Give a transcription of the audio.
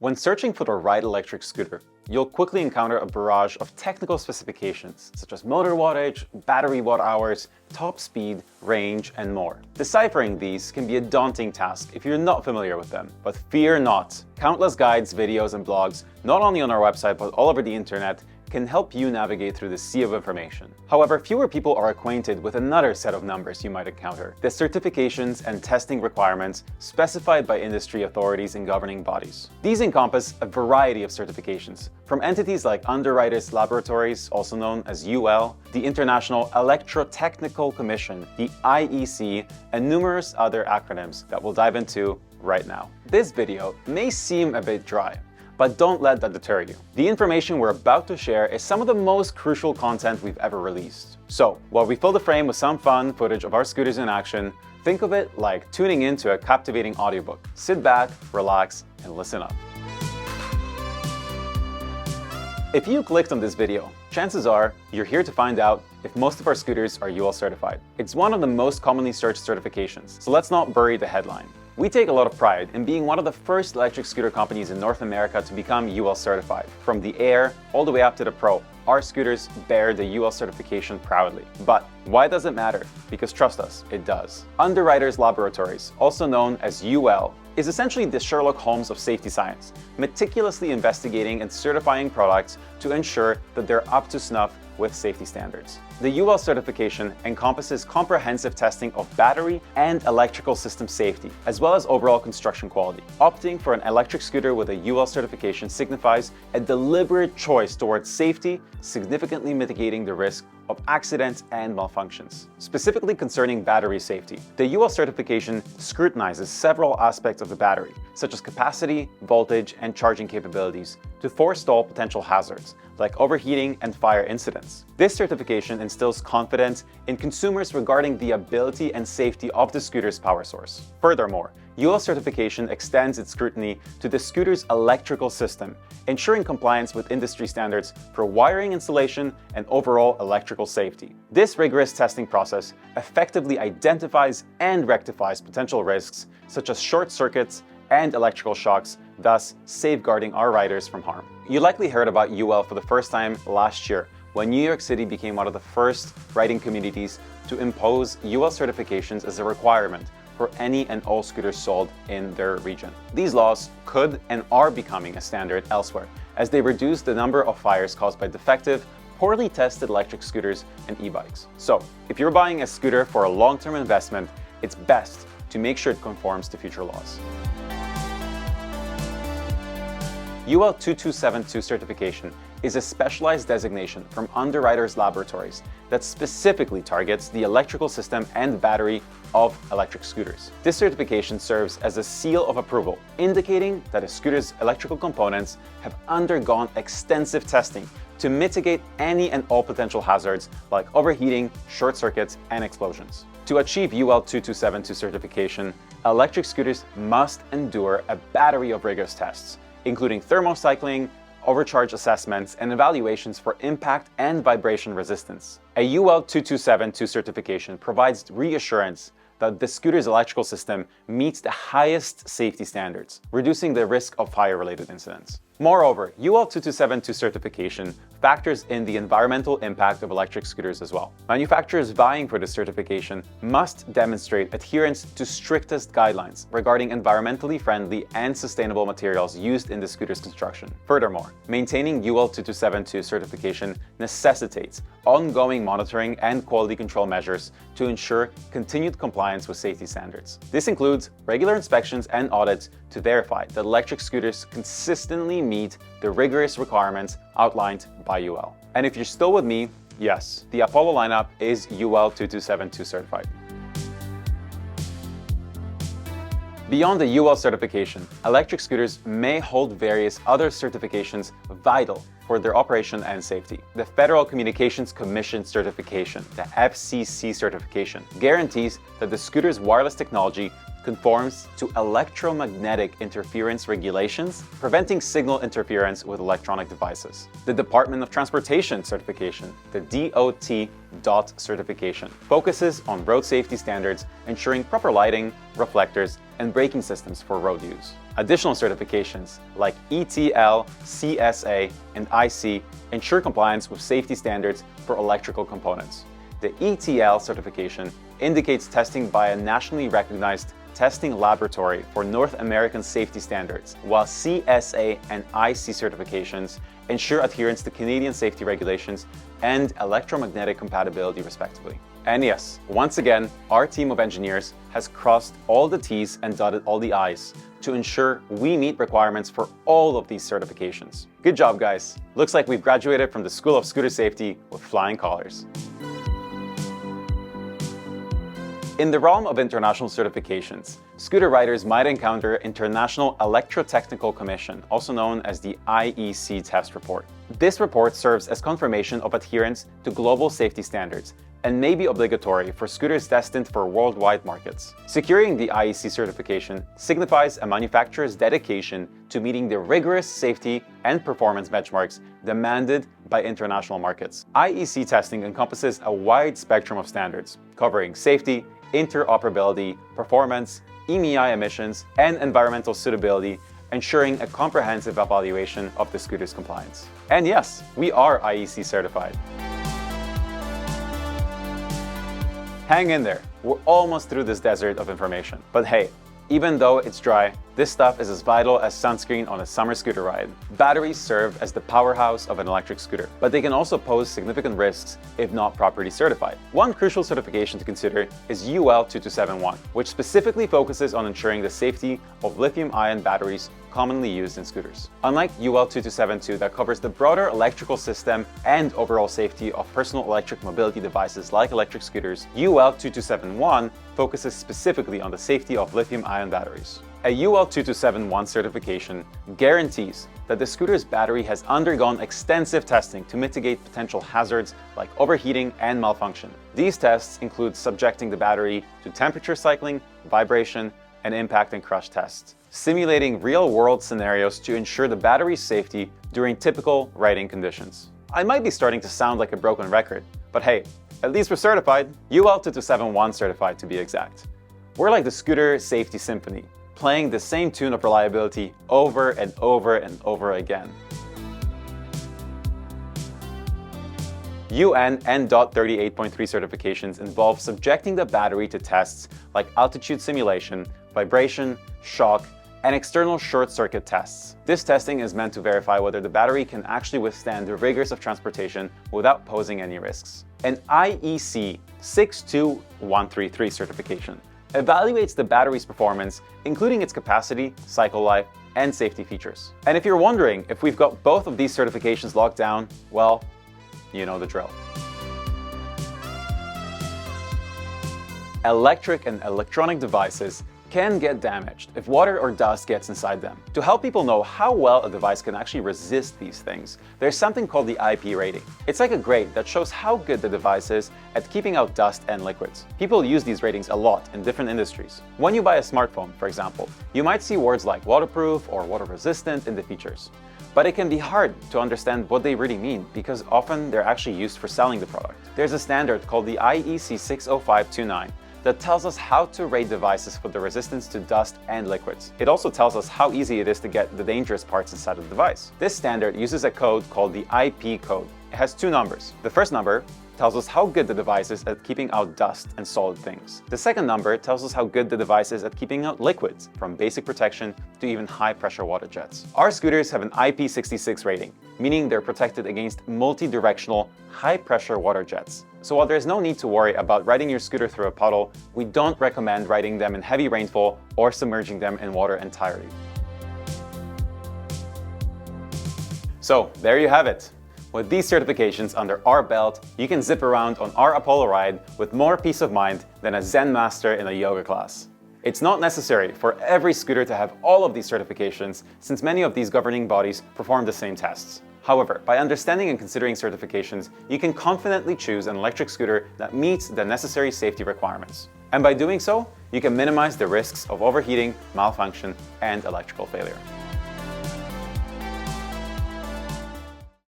When searching for the right electric scooter, you'll quickly encounter a barrage of technical specifications such as motor wattage, battery watt hours, top speed, range, and more. Deciphering these can be a daunting task if you're not familiar with them, but fear not. Countless guides, videos, and blogs, not only on our website but all over the internet, can help you navigate through the sea of information. However, fewer people are acquainted with another set of numbers you might encounter: the certifications and testing requirements specified by industry authorities and governing bodies. These encompass a variety of certifications, from entities like Underwriters Laboratories, also known as UL, the International Electrotechnical Commission, the IEC, and numerous other acronyms that we'll dive into right now. This video may seem a bit dry, but don't let that deter you. The information we're about to share is some of the most crucial content we've ever released. So, while we fill the frame with some fun footage of our scooters in action, think of it like tuning into a captivating audiobook. Sit back, relax, and listen up. If you clicked on this video, chances are you're here to find out if most of our scooters are UL certified. It's one of the most commonly searched certifications, so let's not bury the headline. We take a lot of pride in being one of the first electric scooter companies in North America to become UL certified. From the Air all the way up to the Pro, our scooters bear the UL certification proudly. But why does it matter? Because trust us, it does. Underwriters Laboratories, also known as UL, is essentially the Sherlock Holmes of safety science, meticulously investigating and certifying products to ensure that they're up to snuff with safety standards. The UL certification encompasses comprehensive testing of battery and electrical system safety, as well as overall construction quality. Opting for an electric scooter with a UL certification signifies a deliberate choice towards safety, significantly mitigating the risk of accidents and malfunctions. Specifically concerning battery safety, the UL certification scrutinizes several aspects of the battery, such as capacity, voltage, and charging capabilities, to forestall potential hazards, like overheating and fire incidents. This certification instills confidence in consumers regarding the ability and safety of the scooter's power source. Furthermore, UL certification extends its scrutiny to the scooter's electrical system, ensuring compliance with industry standards for wiring installation and overall electrical safety. This rigorous testing process effectively identifies and rectifies potential risks such as short circuits and electrical shocks, thus safeguarding our riders from harm. You likely heard about UL for the first time last year, when New York City became one of the first riding communities to impose UL certifications as a requirement for any and all scooters sold in their region. These laws could and are becoming a standard elsewhere, as they reduce the number of fires caused by defective, poorly tested electric scooters and e-bikes. So, if you're buying a scooter for a long-term investment, it's best to make sure it conforms to future laws. UL 2272 certification is a specialized designation from Underwriters Laboratories that specifically targets the electrical system and battery of electric scooters. This certification serves as a seal of approval, indicating that a scooter's electrical components have undergone extensive testing to mitigate any and all potential hazards like overheating, short circuits, and explosions. To achieve UL 2272 certification, electric scooters must endure a battery of rigorous tests, including thermocycling, overcharge assessments, and evaluations for impact and vibration resistance. A UL 2272 certification provides reassurance that the scooter's electrical system meets the highest safety standards, reducing the risk of fire-related incidents. Moreover, UL 2272 certification factors in the environmental impact of electric scooters as well. Manufacturers vying for this certification must demonstrate adherence to strictest guidelines regarding environmentally friendly and sustainable materials used in the scooter's construction. Furthermore, maintaining UL 2272 certification necessitates ongoing monitoring and quality control measures to ensure continued compliance with safety standards. This includes regular inspections and audits to verify that electric scooters consistently meet the rigorous requirements outlined by UL. And if you're still with me, yes, the Apollo lineup is UL 2272 certified. Beyond the UL certification, electric scooters may hold various other certifications vital for their operation and safety. The Federal Communications Commission certification, the FCC certification, guarantees that the scooter's wireless technology conforms to electromagnetic interference regulations, preventing signal interference with electronic devices. The Department of Transportation certification, the DOT DOT certification, focuses on road safety standards, ensuring proper lighting, reflectors, and braking systems for road use. Additional certifications like ETL, CSA, and IC ensure compliance with safety standards for electrical components. The ETL certification indicates testing by a nationally recognized testing laboratory for North American safety standards, while CSA and IC certifications ensure adherence to Canadian safety regulations and electromagnetic compatibility, respectively. And yes, once again, our team of engineers has crossed all the T's and dotted all the I's to ensure we meet requirements for all of these certifications. Good job, guys. Looks like we've graduated from the School of Scooter Safety with flying colors. In the realm of international certifications, scooter riders might encounter International Electrotechnical Commission, also known as the IEC test report. This report serves as confirmation of adherence to global safety standards and may be obligatory for scooters destined for worldwide markets. Securing the IEC certification signifies a manufacturer's dedication to meeting the rigorous safety and performance benchmarks demanded by international markets. IEC testing encompasses a wide spectrum of standards, covering safety, interoperability, performance, EMI emissions, and environmental suitability, ensuring a comprehensive evaluation of the scooter's compliance. And yes, we are IEC certified. Hang in there, we're almost through this desert of information. But hey, even though it's dry, this stuff is as vital as sunscreen on a summer scooter ride. Batteries serve as the powerhouse of an electric scooter, but they can also pose significant risks if not properly certified. One crucial certification to consider is UL 2271, which specifically focuses on ensuring the safety of lithium-ion batteries commonly used in scooters. Unlike UL 2272 that covers the broader electrical system and overall safety of personal electric mobility devices like electric scooters, UL 2271 focuses specifically on the safety of lithium-ion batteries. A UL 2271 certification guarantees that the scooter's battery has undergone extensive testing to mitigate potential hazards like overheating and malfunction. These tests include subjecting the battery to temperature cycling, vibration, and impact and crush tests, simulating real-world scenarios to ensure the battery's safety during typical riding conditions. I might be starting to sound like a broken record, but hey, at least we're certified. UL 2271 certified to be exact. We're like the scooter safety symphony, playing the same tune of reliability over and over and over again. UN N.38.3 certifications involve subjecting the battery to tests like altitude simulation, vibration, shock, and external short circuit tests. This testing is meant to verify whether the battery can actually withstand the rigors of transportation without posing any risks. An IEC 62133 certification evaluates the battery's performance, including its capacity, cycle life, and safety features. And if you're wondering if we've got both of these certifications locked down, well, you know the drill. Electric and electronic devices can get damaged if water or dust gets inside them. To help people know how well a device can actually resist these things, there's something called the IP rating. It's like a grade that shows how good the device is at keeping out dust and liquids. People use these ratings a lot in different industries. When you buy a smartphone, for example, you might see words like waterproof or water resistant in the features. But it can be hard to understand what they really mean because often they're actually used for selling the product. There's a standard called the IEC 60529 that tells us how to rate devices for the resistance to dust and liquids. It also tells us how easy it is to get the dangerous parts inside of the device. This standard uses a code called the IP code. It has two numbers. The first number tells us how good the device is at keeping out dust and solid things. The second number tells us how good the device is at keeping out liquids, from basic protection to even high-pressure water jets. Our scooters have an IP66 rating, meaning they're protected against multi-directional, high-pressure water jets. So while there's no need to worry about riding your scooter through a puddle, we don't recommend riding them in heavy rainfall or submerging them in water entirely. So there you have it. With these certifications under our belt, you can zip around on our Apollo ride with more peace of mind than a Zen master in a yoga class. It's not necessary for every scooter to have all of these certifications, since many of these governing bodies perform the same tests. However, by understanding and considering certifications, you can confidently choose an electric scooter that meets the necessary safety requirements. And by doing so, you can minimize the risks of overheating, malfunction, and electrical failure.